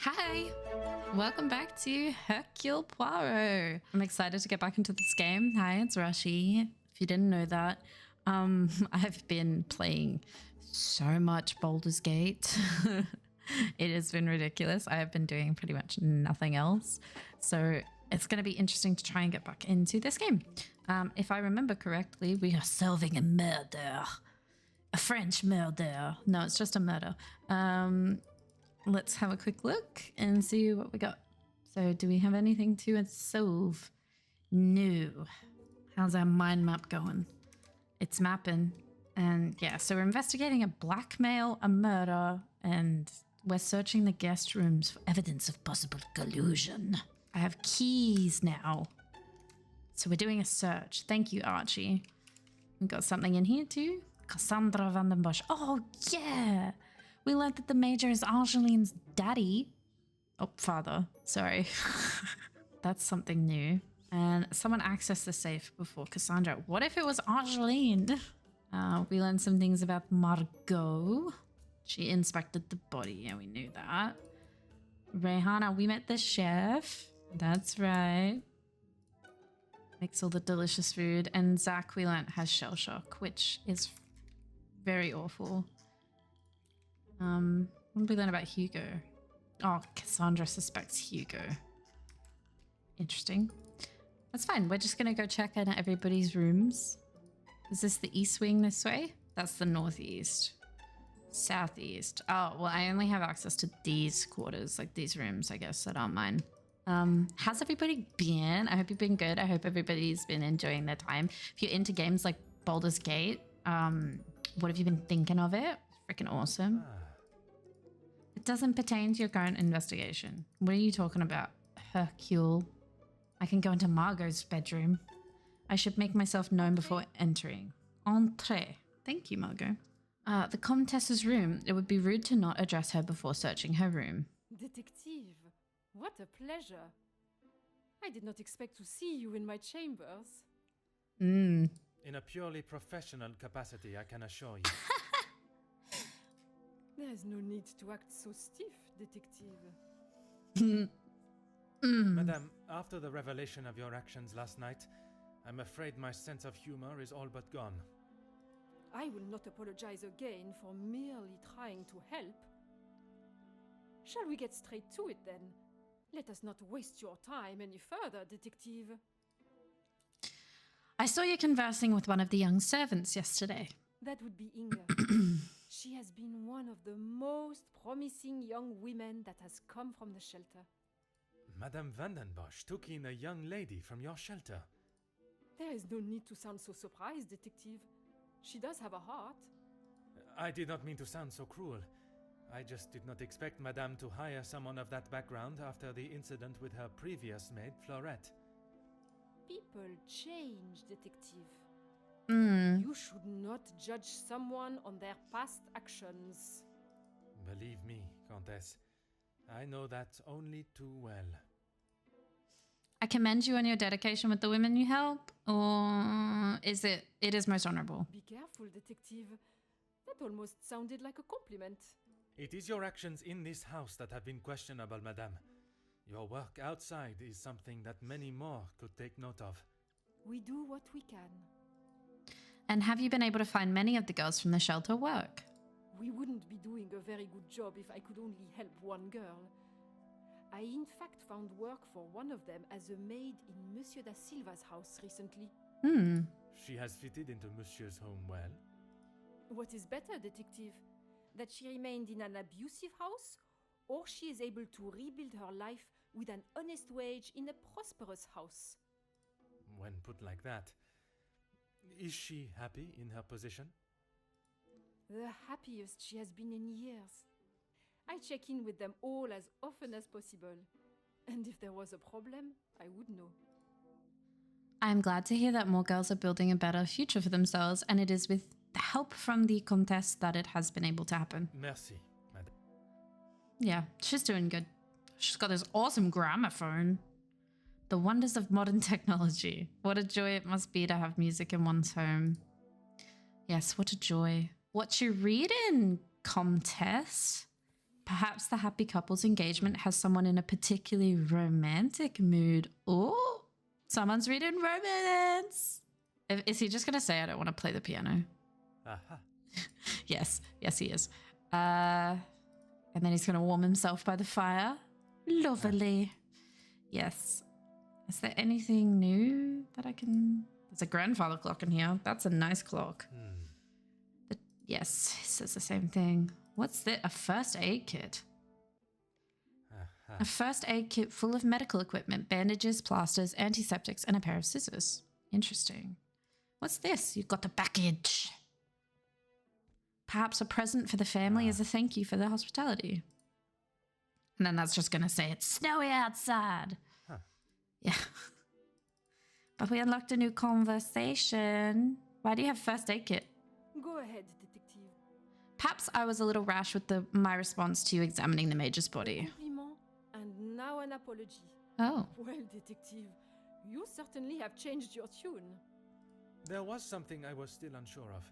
Hi, welcome back to Hercule Poirot. I'm excited to get back into this game. Hi, it's Rashi. If you didn't know that, I've been playing so much Baldur's Gate. It has been ridiculous. I have been doing pretty much nothing else. So it's going to be interesting to try and get back into this game. If I remember correctly, we are solving a murder. A French murder. No, it's just a murder. Let's have a quick look and see what we got. So do we have anything to solve? No. How's our mind map going? It's mapping. And yeah, so we're investigating a blackmail, a murder, and we're searching the guest rooms for evidence of possible collusion. I have keys now. So we're doing a search. Thank you, Archie. We've got something in here too. Cassandra van den Bosch. Oh, yeah. We learned that the Major is Angeline's daddy. Oh, father. Sorry. That's something new. And someone accessed the safe before Cassandra. What if it was Angeline? We learned some things about Margot. She inspected the body. Yeah, we knew that. Rehana, we met the chef. That's right. Makes all the delicious food. And Zach, we learned, has shell shock, which is very awful. What did we learn about Hugo? Oh, Cassandra suspects Hugo. Interesting. That's fine. We're just going to go check in everybody's rooms. Is this the east wing this way? That's the northeast. Southeast. Oh, well, I only have access to these quarters, like these rooms, I guess, that aren't mine. How's everybody been? I hope you've been good. I hope everybody's been enjoying their time. If you're into games like Baldur's Gate, what have you been thinking of it? Freaking awesome. It doesn't pertain to your current investigation. What are you talking about, Hercule? I can go into Margot's bedroom. I should make myself known before entering. Entree. Thank you, Margot. The Comtesse's room. It would be rude to not address her before searching her room. Detective, what a pleasure. I did not expect to see you in my chambers. In a purely professional capacity, I can assure you. There's no need to act so stiff, Detective. Madame, after the revelation of your actions last night, I'm afraid my sense of humor is all but gone. I will not apologize again for merely trying to help. Shall we get straight to it then? Let us not waste your time any further, Detective. I saw you conversing with one of the young servants yesterday. That would be Inga. She has been one of the most promising young women that has come from the shelter. Madame van den Bosch took in a young lady from your shelter. There is no need to sound so surprised, Detective. She does have a heart. I did not mean to sound so cruel. I just did not expect Madame to hire someone of that background after the incident with her previous maid, Florette. People change, Detective. Hmm. You should not judge someone on their past actions. Believe me, Countess, I know that only too well. I commend you on your dedication with the women you help, or is it is most honorable? Be careful, Detective. That almost sounded like a compliment. It is your actions in this house that have been questionable, Madame. Your work outside is something that many more could take note of. We do what we can. And have you been able to find many of the girls from the shelter work? We wouldn't be doing a very good job if I could only help one girl. I in fact found work for one of them as a maid in Monsieur da Silva's house recently. She has fitted into Monsieur's home well. What is better, Detective? That she remained in an abusive house, or she is able to rebuild her life with an honest wage in a prosperous house? When put like that, is she happy in her position? The happiest she has been in years. I check in with them all as often as possible. And if there was a problem, I would know. I'm glad to hear that more girls are building a better future for themselves, and it is with the help from the Comtesse that it has been able to happen. Merci, Madame. Yeah, she's doing good. She's got this awesome gramophone. The wonders of modern technology. What a joy it must be to have music in one's home. Yes, what a joy. What you reading, Comtesse? Perhaps the happy couple's engagement has someone in a particularly romantic mood. Oh, someone's reading romance. Is he just going to say, I don't want to play the piano? Aha. Yes, he is. And then he's going to warm himself by the fire. Lovely. Yes. Is there anything new that I can... There's a grandfather clock in here. That's a nice clock. Yes, it says the same thing. What's this? A first aid kit. A first aid kit full of medical equipment, bandages, plasters, antiseptics, and a pair of scissors. Interesting. What's this? You've got the package. Perhaps a present for the family as a thank you for their hospitality. And then that's just going to say, it's snowy outside. Huh. Yeah. But we unlocked a new conversation. Why do you have first aid kit? Go ahead, detective. Perhaps I was a little rash with my response to you examining the major's body. Compliment and now an apology. Oh. Well, detective, you certainly have changed your tune. There was something I was still unsure of.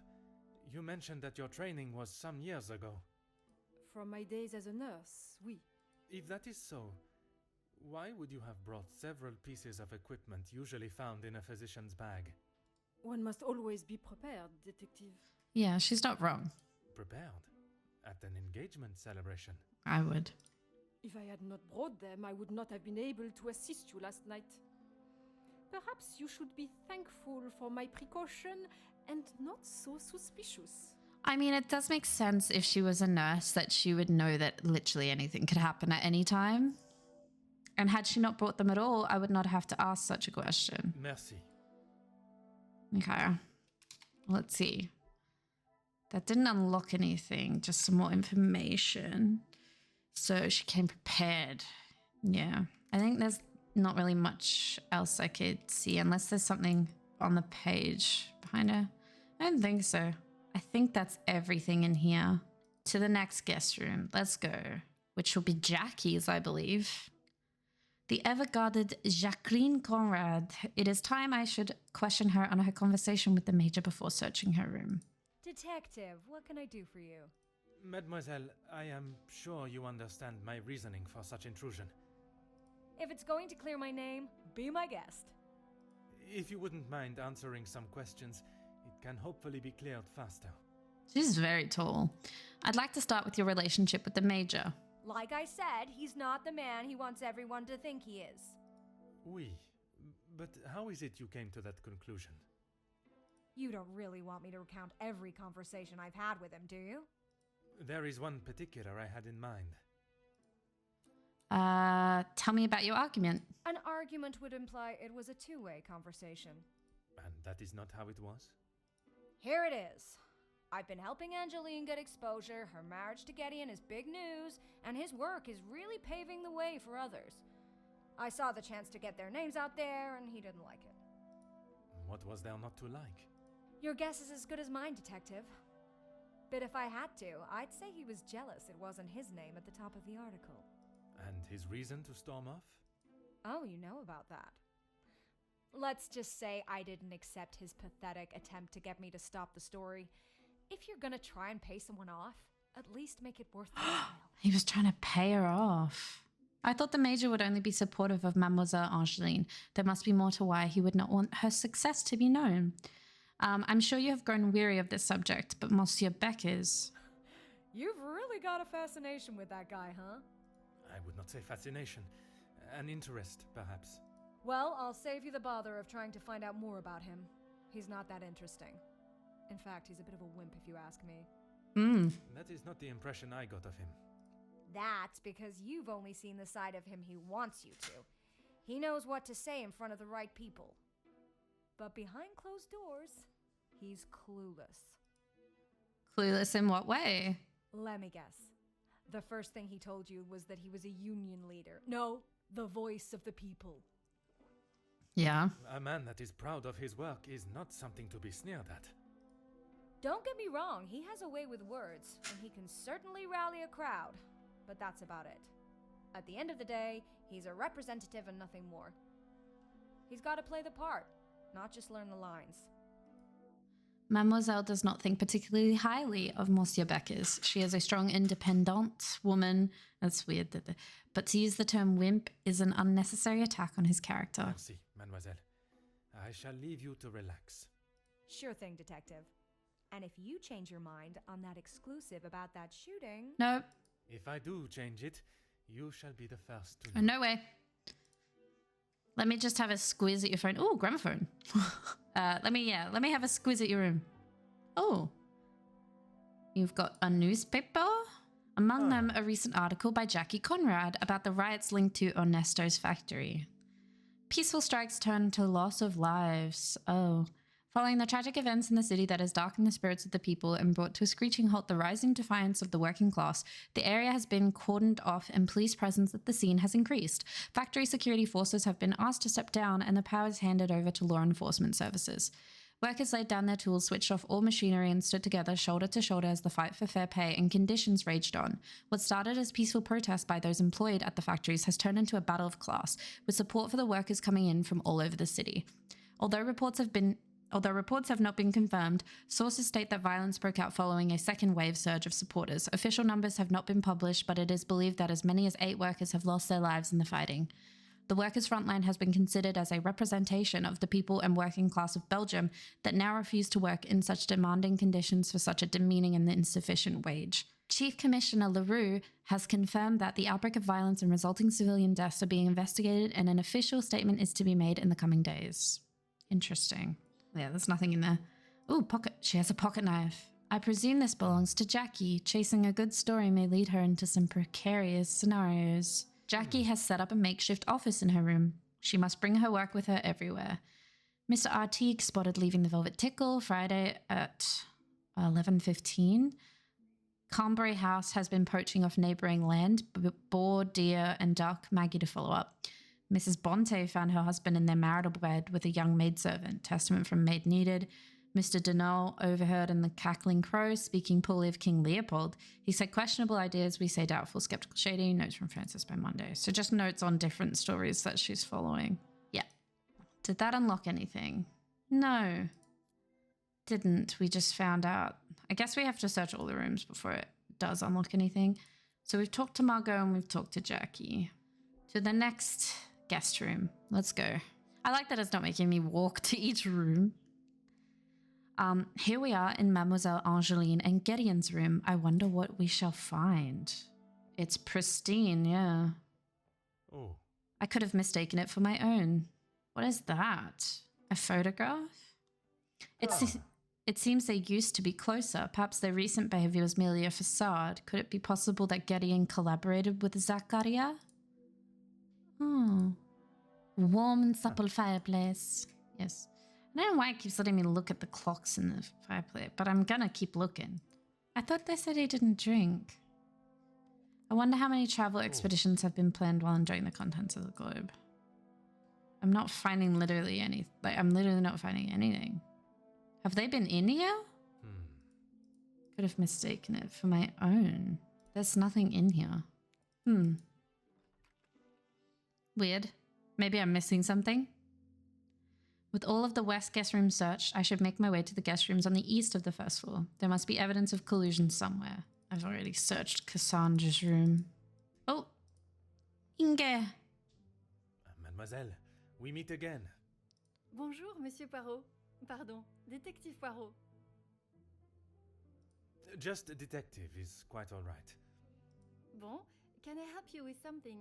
You mentioned that your training was some years ago. From my days as a nurse, oui. If that is so, why would you have brought several pieces of equipment usually found in a physician's bag? One must always be prepared, detective. Yeah, she's not wrong. Prepared? At an engagement celebration? I would. If I had not brought them, I would not have been able to assist you last night. Perhaps you should be thankful for my precaution and not so suspicious. I mean, it does make sense if she was a nurse that she would know that literally anything could happen at any time. And had she not brought them at all, I would not have to ask such a question. Merci. Okay. Let's see. That didn't unlock anything, just some more information. So she came prepared. Yeah. I think there's not really much else I could see unless there's something on the page behind her. I don't think so. I think that's everything in here. To the next guest room. Let's go. Which will be Jackie's, I believe. The ever-guarded Jacqueline Conrad. It is time I should question her on her conversation with the major before searching her room. Detective, what can I do for you? Mademoiselle, I am sure you understand my reasoning for such intrusion. If it's going to clear my name, be my guest. If you wouldn't mind answering some questions, it can hopefully be cleared faster. She's very tall. I'd like to start with your relationship with the major. Like I said, he's not the man he wants everyone to think he is. Oui, but how is it you came to that conclusion? You don't really want me to recount every conversation I've had with him, do you? There is one particular I had in mind. Tell me about your argument. An argument would imply it was a two-way conversation. And that is not how it was? Here it is. I've been helping Angeline get exposure, her marriage to Gideon is big news, and his work is really paving the way for others. I saw the chance to get their names out there, and he didn't like it. What was there not to like? Your guess is as good as mine, detective. But if I had to, I'd say he was jealous it wasn't his name at the top of the article. And his reason to storm off? Oh, you know about that. Let's just say I didn't accept his pathetic attempt to get me to stop the story. If you're gonna try and pay someone off, at least make it worth the while. He was trying to pay her off. I thought the major would only be supportive of Mademoiselle Angeline. There must be more to why he would not want her success to be known. I'm sure you have grown weary of this subject, but Monsieur Beck is... You've really got a fascination with that guy, huh? I would not say fascination. An interest, perhaps. Well, I'll save you the bother of trying to find out more about him. He's not that interesting. In fact, he's a bit of a wimp if you ask me. That is not the impression I got of him. That's because you've only seen the side of him he wants you to. He knows what to say in front of the right people. But behind closed doors, he's clueless. Clueless in what way? Let me guess. The first thing he told you was that he was a union leader. No, the voice of the people. Yeah. A man that is proud of his work is not something to be sneered at. Don't get me wrong, he has a way with words, and he can certainly rally a crowd. But that's about it. At the end of the day, he's a representative and nothing more. He's got to play the part, not just learn the lines. Mademoiselle does not think particularly highly of Monsieur Beckers. She is a strong, independent woman. That's weird, but to use the term wimp is an unnecessary attack on his character. Merci, mademoiselle. I shall leave you to relax. Sure thing, Detective. And if you change your mind on that exclusive about that shooting... Nope. If I do change it, you shall be the first to know. Oh, no way. Let me just have a squiz at your phone. Oh, gramophone. Let me have a squiz at your room. Oh. You've got a newspaper? Among them, a recent article by Jackie Conrad about the riots linked to Ernesto's factory. Peaceful strikes turn to loss of lives. Oh. Following the tragic events in the city that has darkened the spirits of the people and brought to a screeching halt the rising defiance of the working class, the area has been cordoned off and police presence at the scene has increased. Factory security forces have been asked to step down and the power is handed over to law enforcement services. Workers laid down their tools, switched off all machinery and stood together shoulder to shoulder as the fight for fair pay and conditions raged on. What started as peaceful protest by those employed at the factories has turned into a battle of class, with support for the workers coming in from all over the city. Although reports have not been confirmed, sources state that violence broke out following a second wave surge of supporters. Official numbers have not been published, but it is believed that as many as 8 workers have lost their lives in the fighting. The Workers' Frontline has been considered as a representation of the people and working class of Belgium that now refuse to work in such demanding conditions for such a demeaning and insufficient wage. Chief Commissioner LaRue has confirmed that the outbreak of violence and resulting civilian deaths are being investigated and an official statement is to be made in the coming days. Interesting. Yeah, there's nothing in there. Ooh, pocket. She has a pocket knife. I presume this belongs to Jackie. Chasing a good story may lead her into some precarious scenarios. Jackie has set up a makeshift office in her room. She must bring her work with her everywhere. Mr. Artigue spotted leaving the Velvet Tickle Friday at 11:15. Carnbury House has been poaching off neighbouring land, boar, deer and duck. Maggie to follow up. Mrs. Bonte found her husband in their marital bed with a young maidservant. Testament from maid needed. Mr. Denal overheard in the cackling crow speaking poorly of King Leopold. He said questionable ideas, we say doubtful, skeptical, shady. Notes from Francis by Monday. So just notes on different stories that she's following. Yeah. Did that unlock anything? No. Didn't. We just found out. I guess we have to search all the rooms before it does unlock anything. So we've talked to Margot and we've talked to Jackie. To the next guest room. Let's go. I like that it's not making me walk to each room. Here we are in Mademoiselle Angeline and Gideon's room. I wonder what we shall find. It's pristine, yeah. Oh. I could have mistaken it for my own. What is that? A photograph? It seems they used to be closer. Perhaps their recent behavior was merely a facade. Could it be possible that Gideon collaborated with Zakaria? Oh. Warm and supple fireplace. Yes. I don't know why it keeps letting me look at the clocks in the fireplace, but I'm gonna keep looking. I thought they said he didn't drink. I wonder how many travel expeditions have been planned while enjoying the contents of the globe. I'm not finding literally any. I'm literally not finding anything. Have they been in here? Could have mistaken it for my own. There's nothing in here. Weird. Maybe I'm missing something. With all of the west guest rooms searched, I should make my way to the guest rooms on the east of the first floor. There must be evidence of collusion somewhere. I've already searched Cassandra's room. Oh, Inge. Mademoiselle, we meet again. Bonjour, Monsieur Poirot. Pardon, Détective Poirot. Just a detective is quite all right. Bon, can I help you with something?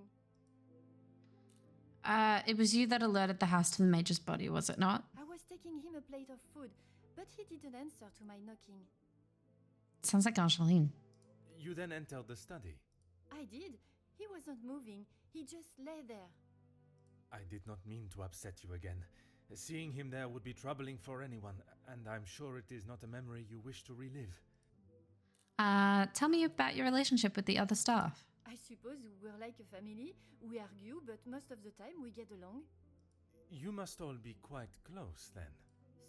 It was you that alerted the house to the Major's body, was it not? I was taking him a plate of food, but he didn't answer to my knocking. Sounds like Angeline. You then entered the study. I did. He wasn't moving. He just lay there. I did not mean to upset you again. Seeing him there would be troubling for anyone, and I'm sure it is not a memory you wish to relive. Tell me about your relationship with the other staff. I suppose we're like a family. We argue, but most of the time we get along. You must all be quite close, then.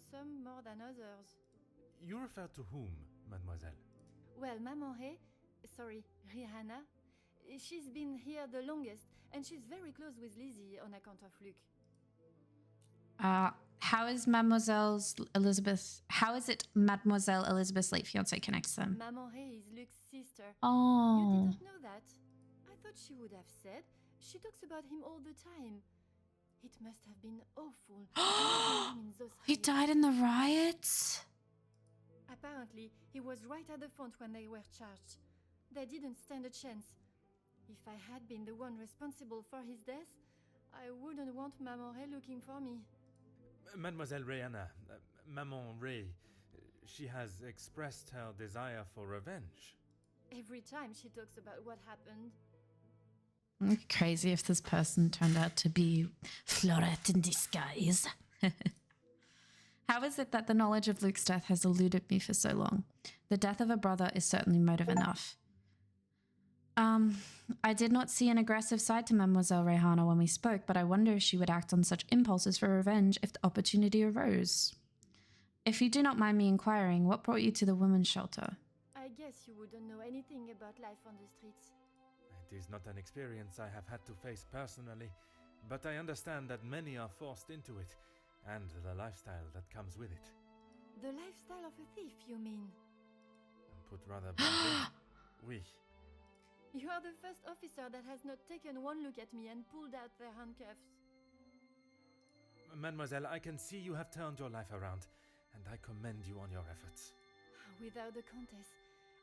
Some more than others. You refer to whom, mademoiselle? Well, Maman Rihanna, she's been here the longest, and she's very close with Lizzie on account of Luke. How is Mademoiselle Elizabeth's late fiance connects them? Maman Ray is Luke's sister. You Oh. didn't know that? I thought she would have said. She talks about him all the time. It must have been awful. Losing him in those He riots. died in the riots? Apparently, he was right at the front when they were charged. They didn't stand a chance. If I had been the one responsible for his death, I wouldn't want Maman Ray looking for me. Mademoiselle Rihanna, Maman Ray, she has expressed her desire for revenge. Every time she talks about what happened. It'd be crazy if this person turned out to be Florette in disguise. How is it that the knowledge of Luke's death has eluded me for so long? The death of a brother is certainly motive enough. I did not see an aggressive side to Mademoiselle Rehana when we spoke, but I wonder if she would act on such impulses for revenge if the opportunity arose. If you do not mind me inquiring, what brought you to the women's shelter? I guess you wouldn't know anything about life on the streets. It is not an experience I have had to face personally, but I understand that many are forced into it, and the lifestyle that comes with it. The lifestyle of a thief, you mean? Put rather bluntly, oui. You are the first officer that has not taken one look at me and pulled out their handcuffs. Mademoiselle, I can see you have turned your life around, and I commend you on your efforts. Without the Countess,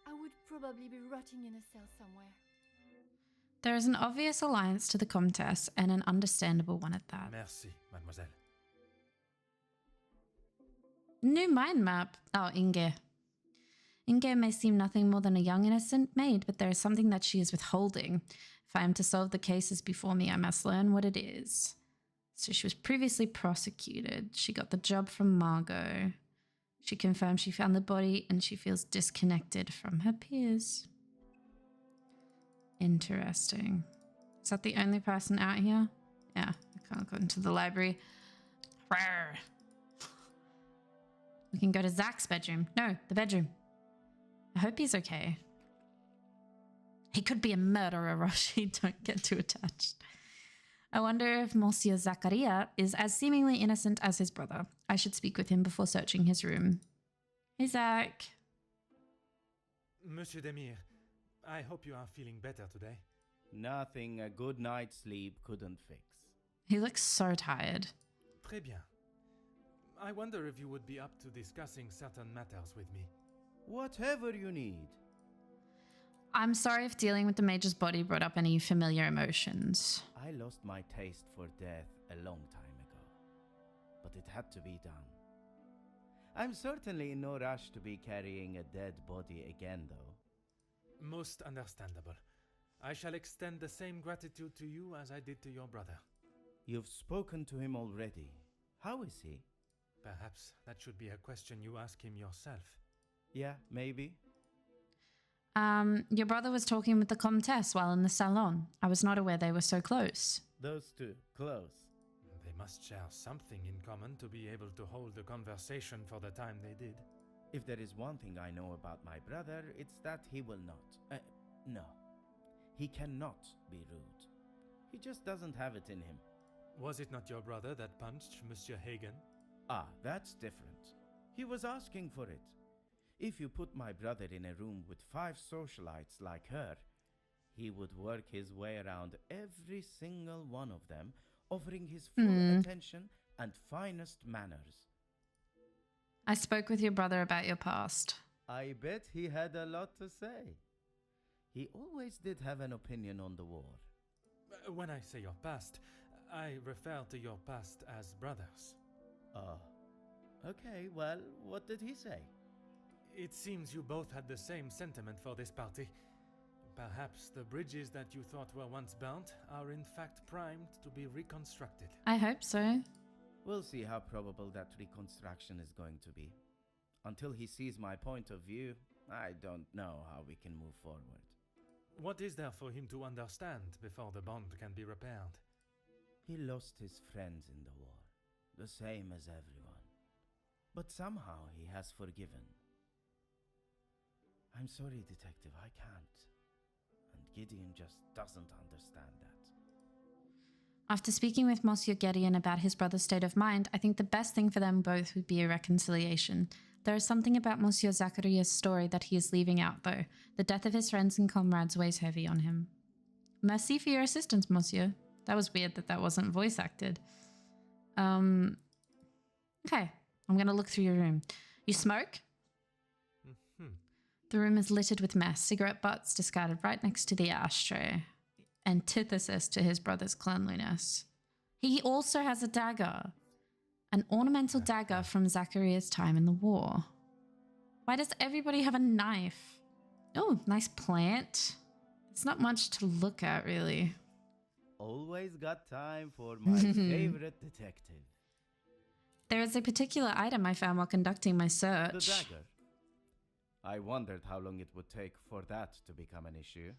I would probably be rotting in a cell somewhere. There is an obvious alliance to the Comtesse and an understandable one at that. Merci, mademoiselle. New mind map. Oh, Inge. Inge may seem nothing more than a young innocent maid, but there is something that she is withholding. If I am to solve the cases before me, I must learn what it is. So she was previously prosecuted. She got the job from Margot. She confirmed she found the body and she feels disconnected from her peers. Interesting. Is that the only person out here? Yeah, I can't go into the library. Rawr. We can go to Zach's bedroom. No, the bedroom. I hope he's okay. He could be a murderer, Roshi. Don't get too attached. I wonder if Monsieur Zachariah is as seemingly innocent as his brother. I should speak with him before searching his room. Hey, Zach. Monsieur Demir, I hope you are feeling better today. Nothing a good night's sleep couldn't fix. He looks so tired. Très bien. I wonder if you would be up to discussing certain matters with me. Whatever you need. I'm sorry if dealing with the Major's body brought up any familiar emotions. I lost my taste for death a long time ago, but it had to be done. I'm certainly in no rush to be carrying a dead body again, though. Most understandable. I shall extend the same gratitude to you as I did to your brother. You've spoken to him already. How is he? Perhaps that should be a question you ask him yourself. Yeah, maybe. Your brother was talking with the Comtesse while in the salon. I was not aware they were so close. Those two, close. They must share something in common to be able to hold a conversation for the time they did. If there is one thing I know about my brother, it's that he will not. No. He cannot be rude. He just doesn't have it in him. Was it not your brother that punched Monsieur Hagen? Ah, that's different. He was asking for it. If you put my brother in a room with 5 socialites like her, he would work his way around every single one of them, offering his full attention and finest manners. I spoke with your brother about your past. I bet he had a lot to say. He always did have an opinion on the war. When I say your past, I refer to your past as brothers. Okay, well, what did he say? It seems you both had the same sentiment for this party. Perhaps the bridges that you thought were once burnt are in fact primed to be reconstructed. I hope so. We'll see how probable that reconstruction is going to be. Until he sees my point of view, I don't know how we can move forward. What is there for him to understand before the bond can be repaired? He lost his friends in the war, the same as everyone. But somehow he has forgiven. I'm sorry, Detective, I can't. And Gideon just doesn't understand that. After speaking with Monsieur Gideon about his brother's state of mind, I think the best thing for them both would be a reconciliation. There is something about Monsieur Zacharias' story that he is leaving out, though. The death of his friends and comrades weighs heavy on him. Merci for your assistance, Monsieur. That was weird that wasn't voice acted. Okay, I'm going to look through your room. You smoke? Mm-hmm. The room is littered with mess, cigarette butts discarded right next to the ashtray. Antithesis to his brother's cleanliness. He also has a dagger. An ornamental dagger from Zacharias' time in the war. Why does everybody have a knife? Oh, nice plant. It's not much to look at, really. Always got time for my favorite detective. There is a particular item I found while conducting my search. The dagger. I wondered how long it would take for that to become an issue.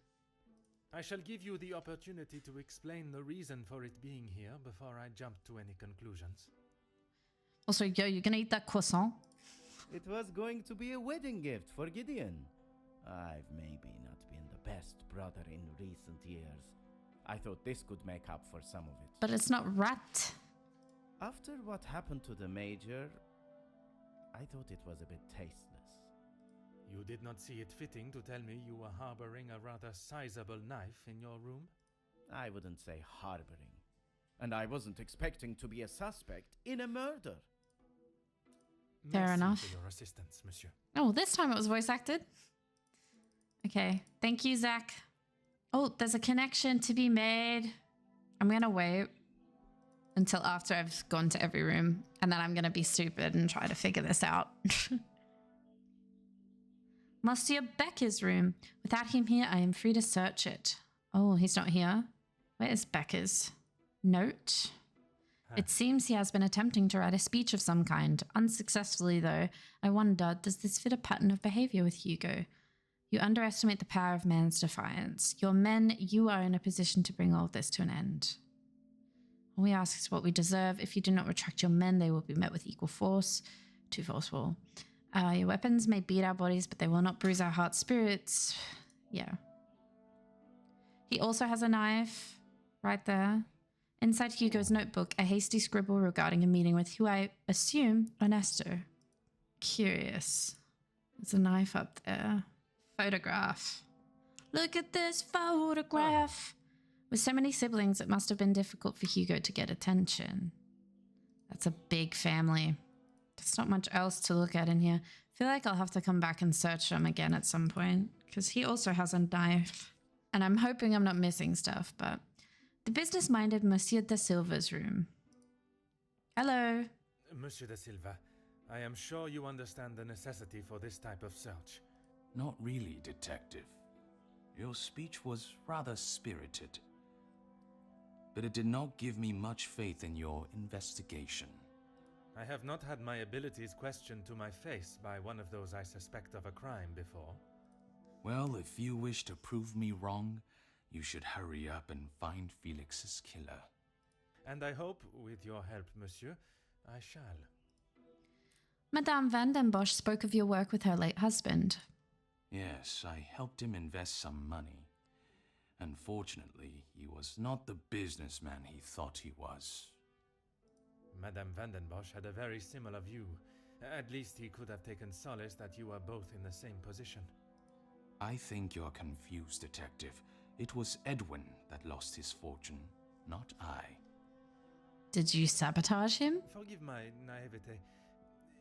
I shall give you the opportunity to explain the reason for it being here before I jump to any conclusions. Also, yo, you gonna eat that croissant? It was going to be a wedding gift for Gideon. I've maybe not been the best brother in recent years. I thought this could make up for some of it. But it's not wrapped. After what happened to the Major, I thought it was a bit tasteless. You did not see it fitting to tell me you were harboring a rather sizable knife in your room? I wouldn't say harboring. And I wasn't expecting to be a suspect in a murder. Fair Merci enough. for your assistance, monsieur. Oh, this time it was voice acted. Okay. Thank you, Zach. Oh, there's a connection to be made. I'm going to wait until after I've gone to every room, and then I'm going to be stupid and try to figure this out. Monsieur Becker's room. Without him here, I am free to search it. Oh, he's not here. Where is Becker's? Note. It seems he has been attempting to write a speech of some kind. Unsuccessfully, though. I wonder, does this fit a pattern of behavior with Hugo? You underestimate the power of man's defiance. Your men, you are in a position to bring all of this to an end. All we ask is what we deserve. If you do not retract your men, they will be met with equal force. Too forceful. Your weapons may beat our bodies, but they will not bruise our heart spirits. Yeah. He also has a knife right there. Inside Hugo's notebook, a hasty scribble regarding a meeting with who I assume Ernesto. Curious. There's a knife up there. Photograph. Look at this photograph. With so many siblings, it must have been difficult for Hugo to get attention. That's a big family. There's not much else to look at in here. I feel like I'll have to come back and search them again at some point, because he also has a knife. And I'm hoping I'm not missing stuff, but... The business-minded Monsieur da Silva's room. Hello. Monsieur da Silva, I am sure you understand the necessity for this type of search. Not really, Detective. Your speech was rather spirited. But it did not give me much faith in your investigation. I have not had my abilities questioned to my face by one of those I suspect of a crime before. Well, if you wish to prove me wrong, you should hurry up and find Felix's killer. And I hope, with your help, monsieur, I shall. Madame Van den Bosch spoke of your work with her late husband. Yes, I helped him invest some money. Unfortunately, he was not the businessman he thought he was. Madame Van den Bosch had a very similar view. At least he could have taken solace that you were both in the same position. I think you're confused, Detective. It was Edwin that lost his fortune, not I. Did you sabotage him? Forgive my naivete.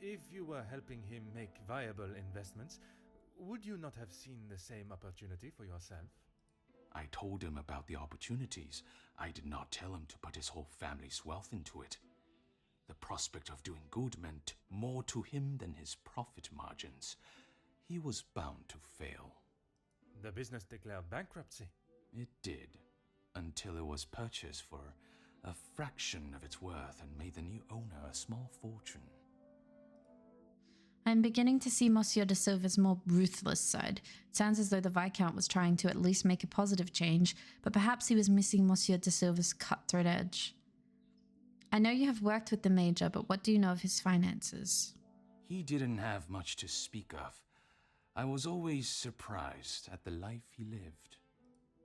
If you were helping him make viable investments, would you not have seen the same opportunity for yourself? I told him about the opportunities. I did not tell him to put his whole family's wealth into it. The prospect of doing good meant more to him than his profit margins. He was bound to fail. The business declared bankruptcy. It did, until it was purchased for a fraction of its worth and made the new owner a small fortune. I'm beginning to see Monsieur de Silva's more ruthless side. It sounds as though the Viscount was trying to at least make a positive change, but perhaps he was missing Monsieur de Silva's cutthroat edge. I know you have worked with the Major, but what do you know of his finances? He didn't have much to speak of. I was always surprised at the life he lived.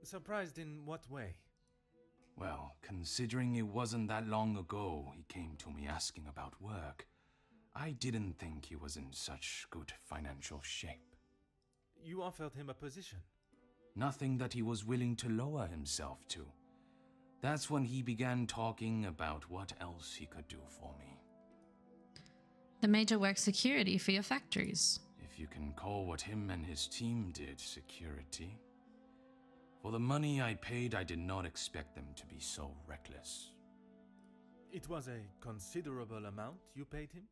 Surprised in what way? Well, considering it wasn't that long ago he came to me asking about work, I didn't think he was in such good financial shape. You offered him a position. Nothing that he was willing to lower himself to. That's when he began talking about what else he could do for me. The Major works security for your factories. If you can call what him and his team did security. For the money I paid, I did not expect them to be so reckless. It was a considerable amount you paid him?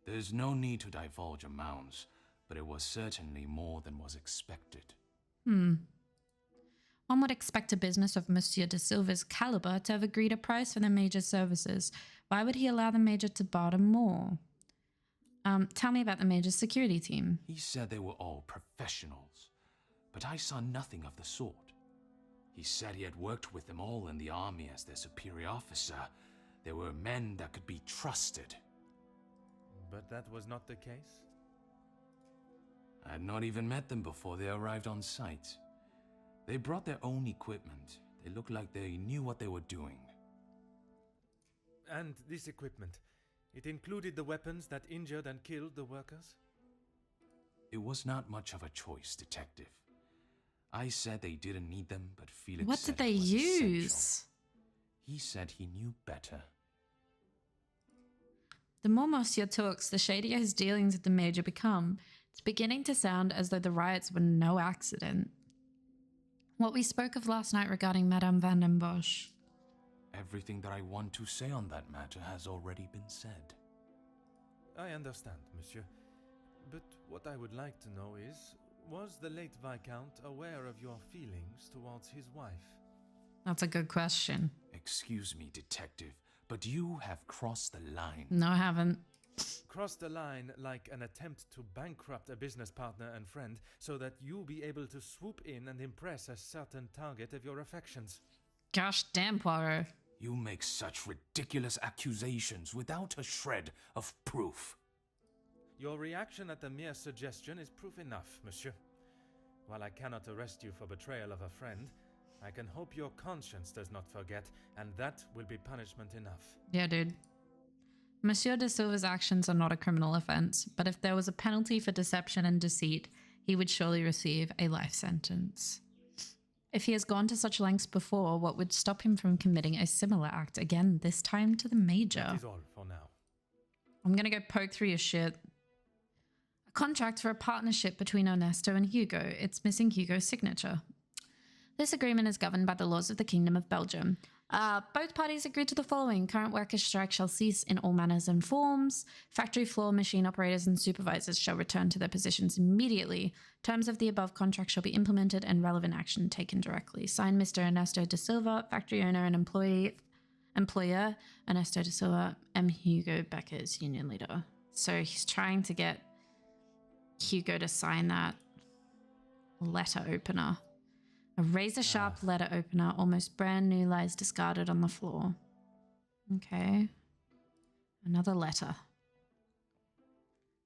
There's no need to divulge amounts, but it was certainly more than was expected. One would expect a business of Monsieur de Silva's caliber to have agreed a price for the Major's services. Why would he allow the Major to barter more? Tell me about the Major's security team. He said they were all professionals, but I saw nothing of the sort. He said he had worked with them all in the army as their superior officer. They were men that could be trusted. But that was not the case? I had not even met them before they arrived on site. They brought their own equipment. They looked like they knew what they were doing. And this equipment, it included the weapons that injured and killed the workers? It was not much of a choice, Detective. I said they didn't need them, but Felix What said did they it was use? essential. He said he knew better. The more Monsieur talks, the shadier his dealings with the Major become. It's beginning to sound as though the riots were no accident. What we spoke of last night regarding Madame Van den Bosch. Everything that I want to say on that matter has already been said. I understand, monsieur. But what I would like to know is, was the late Viscount aware of your feelings towards his wife? That's a good question. Excuse me, Detective, but you have crossed the line. No, I haven't. Cross the line like an attempt to bankrupt a business partner and friend so that you'll be able to swoop in and impress a certain target of your affections. Gosh damn, Poirot. You make such ridiculous accusations without a shred of proof. Your reaction at the mere suggestion is proof enough, monsieur. While I cannot arrest you for betrayal of a friend, I can hope your conscience does not forget, and that will be punishment enough. Yeah, dude. Monsieur de Silva's actions are not a criminal offense, but if there was a penalty for deception and deceit, he would surely receive a life sentence. If he has gone to such lengths before, what would stop him from committing a similar act again, this time to the Major? That is all for now. I'm gonna go poke through your shit. A contract for a partnership between Ernesto and Hugo. It's missing Hugo's signature. This agreement is governed by the laws of the Kingdom of Belgium. Both parties agreed to the following. Current workers' strike shall cease in all manners and forms. Factory floor machine operators and supervisors shall return to their positions immediately. Terms of the above contract shall be implemented and relevant action taken directly. Signed, Mr. Ernesto de Silva, factory owner and employer, Ernesto de Silva, M. Hugo Becker's union leader. So he's trying to get Hugo to sign that letter opener. A razor-sharp letter opener, almost brand new, lies discarded on the floor. Okay. Another letter.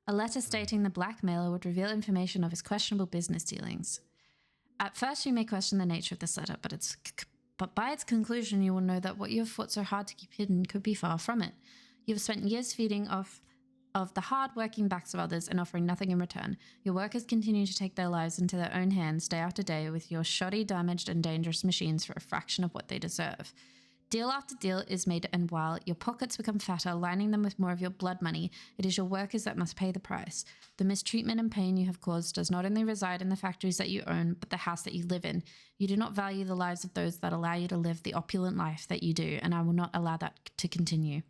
A letter stating the blackmailer would reveal information of his questionable business dealings. At first, you may question the nature of this letter, but by its conclusion, you will know that what you have fought so hard to keep hidden could be far from it. You have spent years feeding off of the hard-working backs of others and offering nothing in return. Your workers continue to take their lives into their own hands day after day with your shoddy, damaged, and dangerous machines for a fraction of what they deserve. Deal after deal is made, and while your pockets become fatter, lining them with more of your blood money, it is your workers that must pay the price. The mistreatment and pain you have caused does not only reside in the factories that you own, but the house that you live in. You do not value the lives of those that allow you to live the opulent life that you do, and I will not allow that to continue.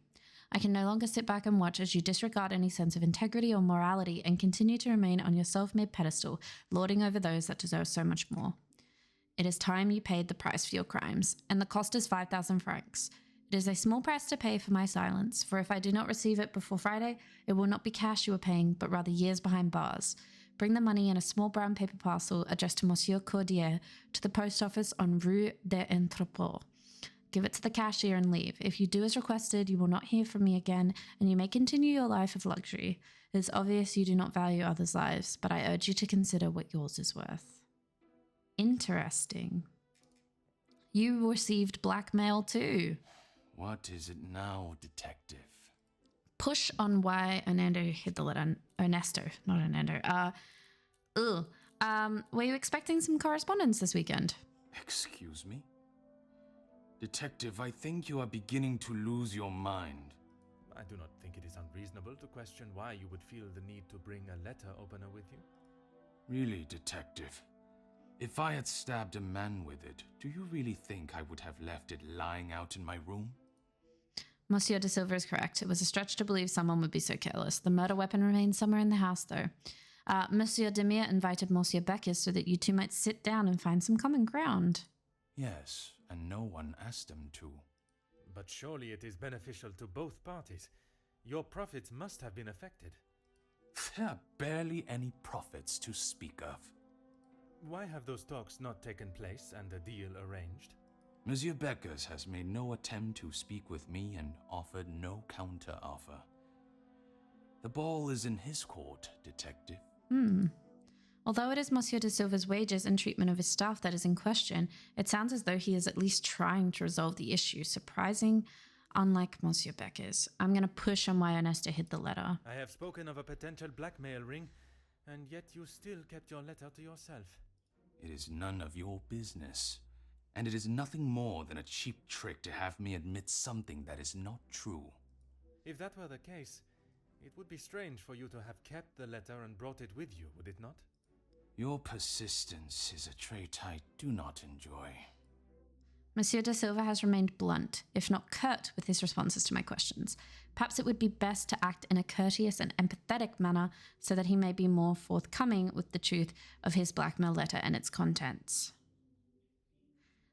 I can no longer sit back and watch as you disregard any sense of integrity or morality and continue to remain on your self-made pedestal, lording over those that deserve so much more. It is time you paid the price for your crimes, and the cost is 5,000 francs. It is a small price to pay for my silence, for if I do not receive it before Friday, it will not be cash you are paying, but rather years behind bars. Bring the money in a small brown paper parcel addressed to Monsieur Cordier to the post office on Rue des Entrepôts. Give it to the cashier and leave. If you do as requested, you will not hear from me again, and you may continue your life of luxury. It is obvious you do not value others' lives, but I urge you to consider what yours is worth. Interesting. You received blackmail too. What is it now, detective? Push on why Hernando hid the letter. Ernesto, not Hernando. Were you expecting some correspondence this weekend? Excuse me? Detective, I think you are beginning to lose your mind. I do not think it is unreasonable to question why you would feel the need to bring a letter opener with you. Really, detective? If I had stabbed a man with it, do you really think I would have left it lying out in my room? Monsieur de Silva is correct. It was a stretch to believe someone would be so careless. The murder weapon remains somewhere in the house, though. Monsieur Demir invited Monsieur Becker so that you two might sit down and find some common ground. Yes, and no one asked him to. But surely it is beneficial to both parties. Your profits must have been affected. There are barely any profits to speak of. Why have those talks not taken place and a deal arranged? Monsieur Beckers has made no attempt to speak with me and offered no counter-offer. The ball is in his court, detective. Although it is Monsieur de Silva's wages and treatment of his staff that is in question, it sounds as though he is at least trying to resolve the issue. Surprising, unlike Monsieur Beckers. I'm going to push on why Ernesto hid the letter. I have spoken of a potential blackmail ring, and yet you still kept your letter to yourself. It is none of your business, and it is nothing more than a cheap trick to have me admit something that is not true. If that were the case, it would be strange for you to have kept the letter and brought it with you, would it not? Your persistence is a trait I do not enjoy. Monsieur de Silva has remained blunt, if not curt, with his responses to my questions. Perhaps it would be best to act in a courteous and empathetic manner so that he may be more forthcoming with the truth of his blackmail letter and its contents.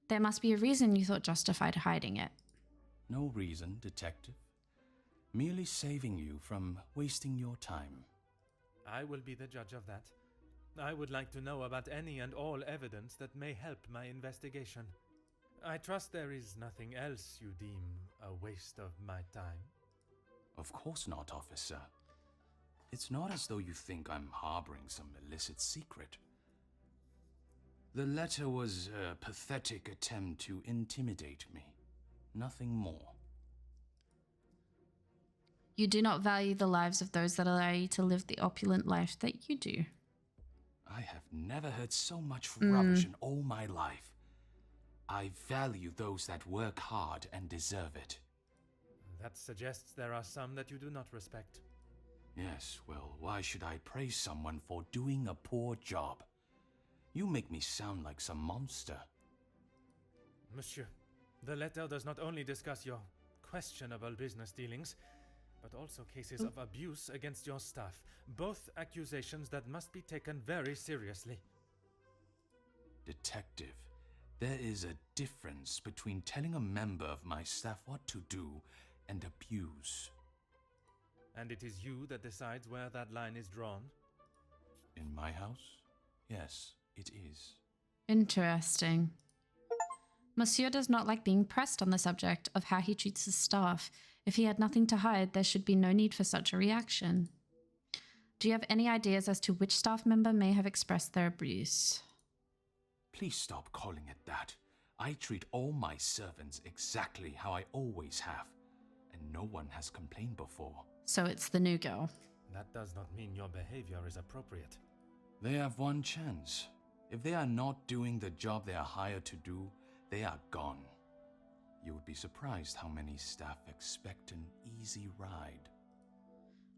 There must be a reason you thought justified hiding it. No reason, detective. Merely saving you from wasting your time. I will be the judge of that. I would like to know about any and all evidence that may help my investigation. I trust there is nothing else you deem a waste of my time. Of course not, officer. It's not as though you think I'm harboring some illicit secret. The letter was a pathetic attempt to intimidate me. Nothing more. You do not value the lives of those that allow you to live the opulent life that you do. I have never heard so much rubbish in all my life. I value those that work hard and deserve it. That suggests there are some that you do not respect. Yes, well, why should I praise someone for doing a poor job? You make me sound like some monster. Monsieur, the letter does not only discuss your questionable business dealings, but also cases of abuse against your staff. Both accusations that must be taken very seriously. Detective, there is a difference between telling a member of my staff what to do and abuse. And it is you that decides where that line is drawn? In my house? Yes, it is. Interesting. Monsieur does not like being pressed on the subject of how he treats his staff. If he had nothing to hide, there should be no need for such a reaction. Do you have any ideas as to which staff member may have expressed their abuse? Please stop calling it that. I treat all my servants exactly how I always have, and no one has complained before. So it's the new girl. That does not mean your behavior is appropriate. They have one chance. If they are not doing the job they are hired to do, they are gone. You would be surprised how many staff expect an easy ride.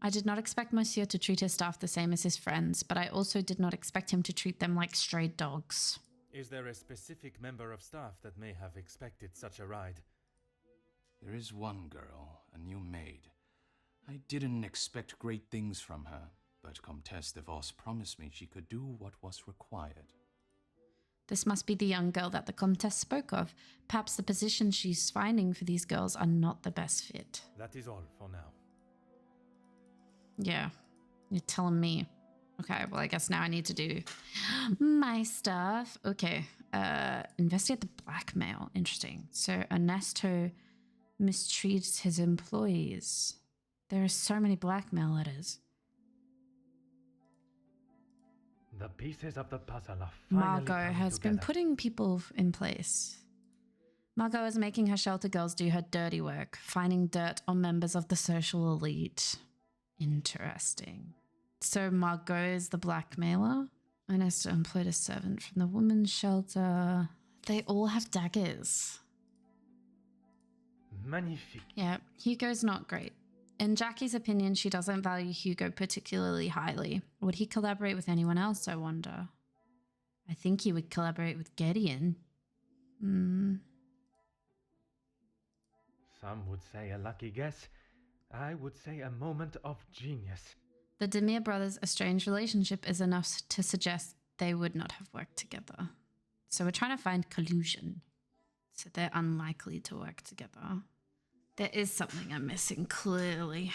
I did not expect Monsieur to treat his staff the same as his friends, but I also did not expect him to treat them like stray dogs. Is there a specific member of staff that may have expected such a ride? There is one girl, a new maid. I didn't expect great things from her, but Comtesse de Vos promised me she could do what was required. This must be the young girl that the Comtesse spoke of. Perhaps the positions she's finding for these girls are not the best fit. That is all for now. Yeah, you're telling me. Okay, well, I guess now I need to do my stuff. Okay, investigate the blackmail. Interesting. So Ernesto mistreats his employees. There are so many blackmail letters. The pieces of the puzzle are finally Margot coming has been together. putting people in place. Margot is making her shelter girls do her dirty work, finding dirt on members of the social elite. Interesting. So Margot is the blackmailer? Ernesto employed a servant from the women's shelter. They all have daggers. Magnifique. Yeah, Hugo's not great. In Jackie's opinion, she doesn't value Hugo particularly highly. Would he collaborate with anyone else, I wonder? I think he would collaborate with Gideon. Some would say a lucky guess. I would say a moment of genius. The Demir brothers' estranged relationship is enough to suggest they would not have worked together. So we're trying to find collusion. So they're unlikely to work together. There is something I'm missing, clearly.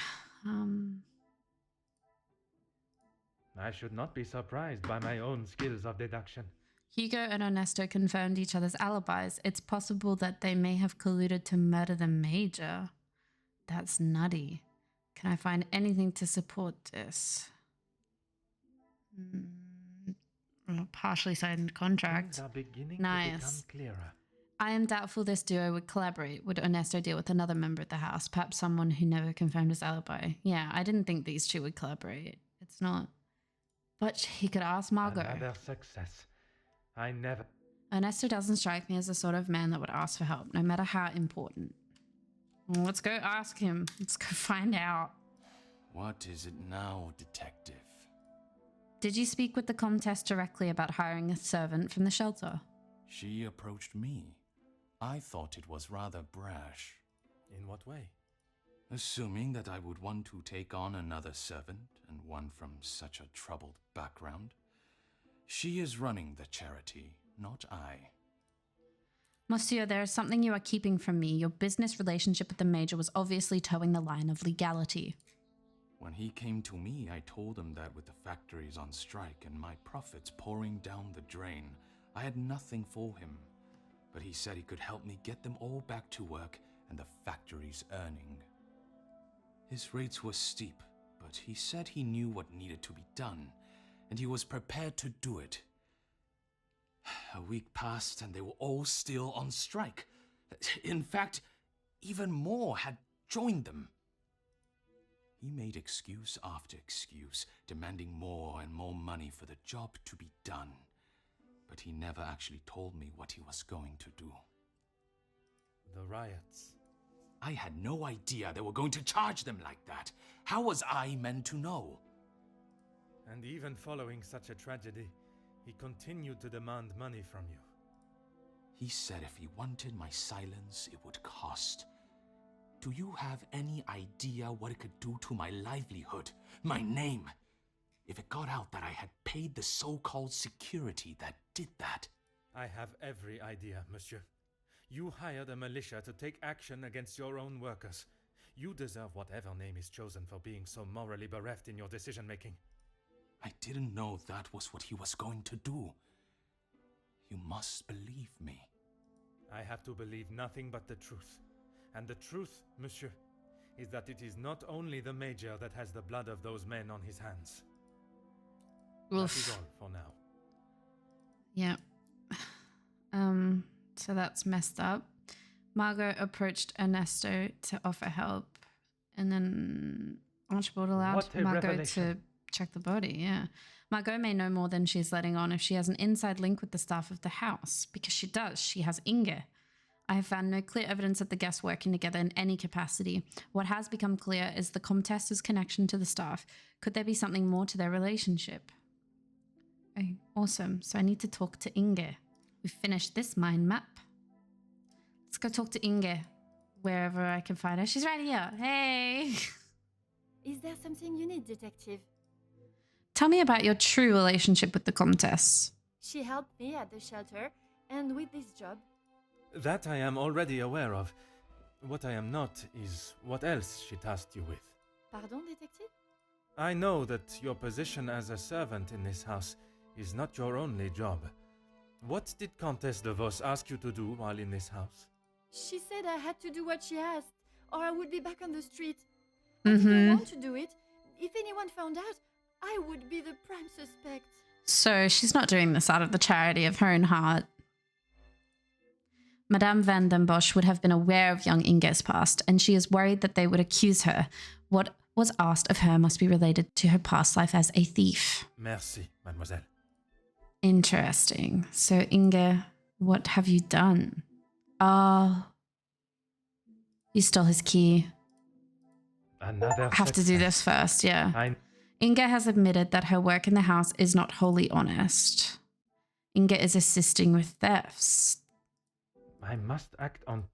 I should not be surprised by my own skills of deduction. Hugo and Ernesto confirmed each other's alibis. It's possible that they may have colluded to murder the Major. That's nutty. Can I find anything to support this? Partially signed contract. Things are beginning Nice. to become clearer. I am doubtful this duo would collaborate. Would Ernesto deal with another member of the house? Perhaps someone who never confirmed his alibi. Yeah, I didn't think these two would collaborate. It's not. But he could ask Margot. Another success. I never... Ernesto doesn't strike me as the sort of man that would ask for help, no matter how important. Well, let's go ask him. Let's go find out. What is it now, detective? Did you speak with the Comtesse directly about hiring a servant from the shelter? She approached me. I thought it was rather brash. In what way? Assuming that I would want to take on another servant, and one from such a troubled background. She is running the charity, not I. Monsieur, there is something you are keeping from me. Your business relationship with the Major was obviously towing the line of legality. When he came to me, I told him that with the factories on strike and my profits pouring down the drain, I had nothing for him. But he said he could help me get them all back to work and the factories earning. His rates were steep, but he said he knew what needed to be done, and he was prepared to do it. A week passed and they were all still on strike. In fact, even more had joined them. He made excuse after excuse, demanding more and more money for the job to be done. But he never actually told me what he was going to do. The riots. I had no idea they were going to charge them like that. How was I meant to know? And even following such a tragedy, he continued to demand money from you. He said if he wanted my silence, it would cost. Do you have any idea what it could do to my livelihood, my name? If it got out that I had paid the so-called security that did that. I have every idea, monsieur. You hired a militia to take action against your own workers. You deserve whatever name is chosen for being so morally bereft in your decision-making. I didn't know that was what he was going to do. You must believe me. I have to believe nothing but the truth. And the truth, monsieur, is that it is not only the Major that has the blood of those men on his hands. Oof. That is all for now. Yeah. So that's messed up. Margot approached Ernesto to offer help, and then Archibald allowed What a Margot revelation. to check the body. Yeah. Margot may know more than she's letting on if she has an inside link with the staff of the house, because she does. She has Inge. I have found no clear evidence of the guests working together in any capacity. What has become clear is the Comtesse's connection to the staff. Could there be something more to their relationship? Oh, awesome. So I need to talk to Inge. We finished this mind map. Let's go talk to Inge wherever I can find her. She's right here. Hey. Is there something you need, detective? Tell me about your true relationship with the Comtesse. She helped me at the shelter and with this job. That I am already aware of. What I am not is what else she tasked you with. Pardon, detective? I know that your position as a servant in this house is not your only job. What did Comtesse de Vos ask you to do while in this house? She said I had to do what she asked, or I would be back on the street. I didn't want to do it. If anyone found out, I would be the prime suspect. So she's not doing this out of the charity of her own heart. Madame van den Bosch would have been aware of young Inge's past, and she is worried that they would accuse her. What was asked of her must be related to her past life as a thief. Merci, mademoiselle. Interesting. So, Inge, what have you done? Oh, you stole his key. Another I have to do this first, yeah. Inge has admitted that her work in the house is not wholly honest. Inge is assisting with thefts. I must act on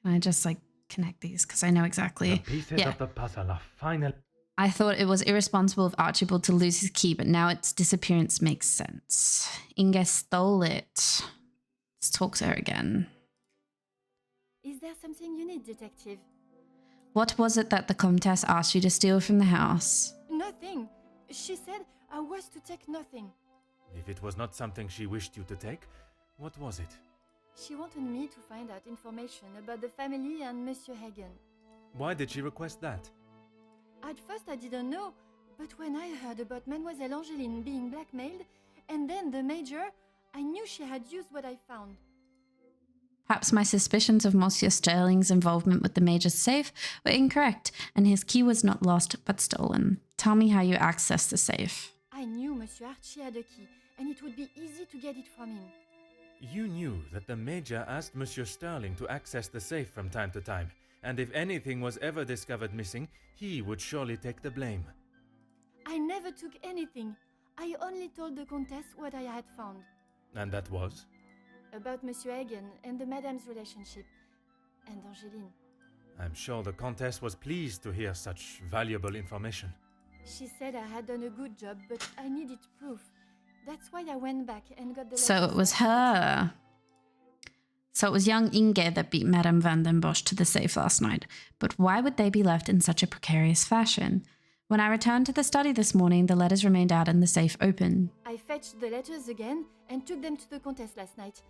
Can I just connect these? Because I know exactly. the pieces of the puzzle are final. I thought it was irresponsible of Archibald to lose his key, but now its disappearance makes sense. Inge stole it. Let's talk to her again. Is there something you need, detective? What was it that the Comtesse asked you to steal from the house? Nothing. She said I was to take nothing. If it was not something she wished you to take, what was it? She wanted me to find out information about the family and Monsieur Hagen. Why did she request that? At first I didn't know, but when I heard about Mademoiselle Angeline being blackmailed, and then the Major, I knew she had used what I found. Perhaps my suspicions of Monsieur Sterling's involvement with the Major's safe were incorrect, and his key was not lost but stolen. Tell me how you accessed the safe. I knew Monsieur Archie had a key, and it would be easy to get it from him. You knew that the Major asked Monsieur Sterling to access the safe from time to time, and if anything was ever discovered missing, he would surely take the blame. I never took anything. I only told the Comtesse what I had found. And that was? About Monsieur Hagen and the Madame's relationship, and Angeline. I'm sure the Comtesse was pleased to hear such valuable information. She said I had done a good job, but I needed proof. That's why I went back and got the So letters it was that I had. her. So it was young Inge that beat Madame van den Bosch to the safe last night. But why would they be left in such a precarious fashion? When I returned to the study this morning, the letters remained out and the safe open. I fetched the letters again and took them to the Comtesse last night.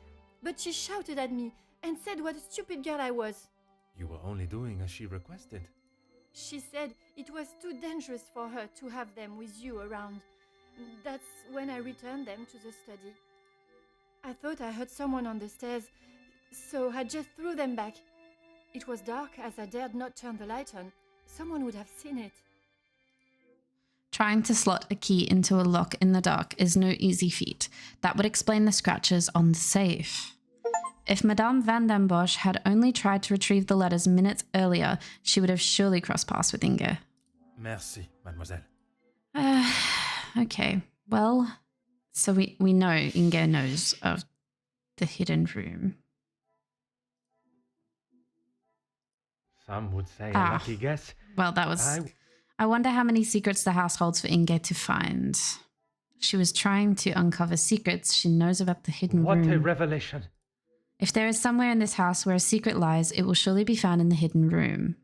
But she shouted at me and said what a stupid girl I was. You were only doing as she requested. She said it was too dangerous for her to have them with you around. That's when I returned them to the study. I thought I heard someone on the stairs, so I just threw them back. It was dark as I dared not turn the light on. Someone would have seen it. Trying to slot a key into a lock in the dark is no easy feat. That would explain the scratches on the safe. If Madame van den Bosch had only tried to retrieve the letters minutes earlier, she would have surely crossed paths with Inge. Merci, mademoiselle. Okay, well, so we know Inge knows of the hidden room. Some would say a lucky guess. Well, that was... I wonder how many secrets the house holds for Inge to find. She was trying to uncover secrets she knows about the hidden room. What a revelation. If there is somewhere in this house where a secret lies, it will surely be found in the hidden room.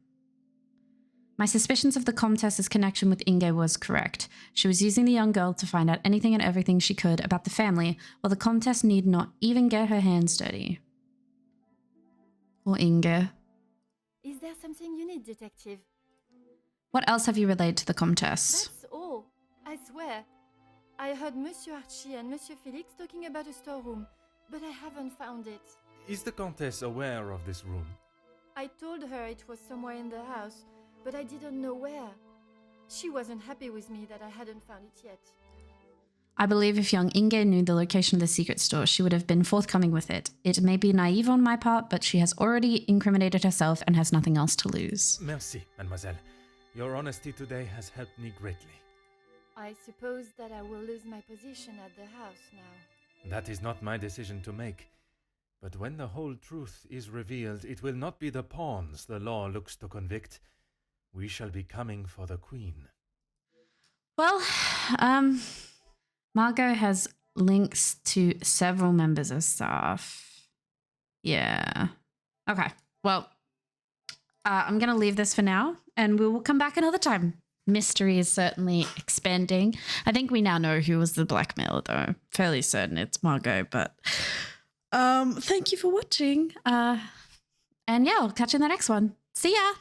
My suspicions of the Comtesse's connection with Inge was correct. She was using the young girl to find out anything and everything she could about the family, while the Comtesse need not even get her hands dirty. Or Inge. Is there something you need, detective? What else have you relayed to the Comtesse? That's all. I swear. I heard Monsieur Archie and Monsieur Felix talking about a storeroom, but I haven't found it. Is the Comtesse aware of this room? I told her it was somewhere in the house, but I didn't know where. She wasn't happy with me that I hadn't found it yet. I believe if young Inge knew the location of the secret store, she would have been forthcoming with it. It may be naive on my part, but she has already incriminated herself and has nothing else to lose. Merci, mademoiselle. Your honesty today has helped me greatly. I suppose that I will lose my position at the house now. That is not my decision to make. But when the whole truth is revealed, it will not be the pawns the law looks to convict. We shall be coming for the Queen. Well, Margot has links to several members of staff. Yeah. Okay. Well, I'm going to leave this for now, and we will come back another time. Mystery is certainly expanding. I think we now know who was the blackmailer, though. Fairly certain it's Margot, but thank you for watching. And yeah, I'll catch you in the next one. See ya!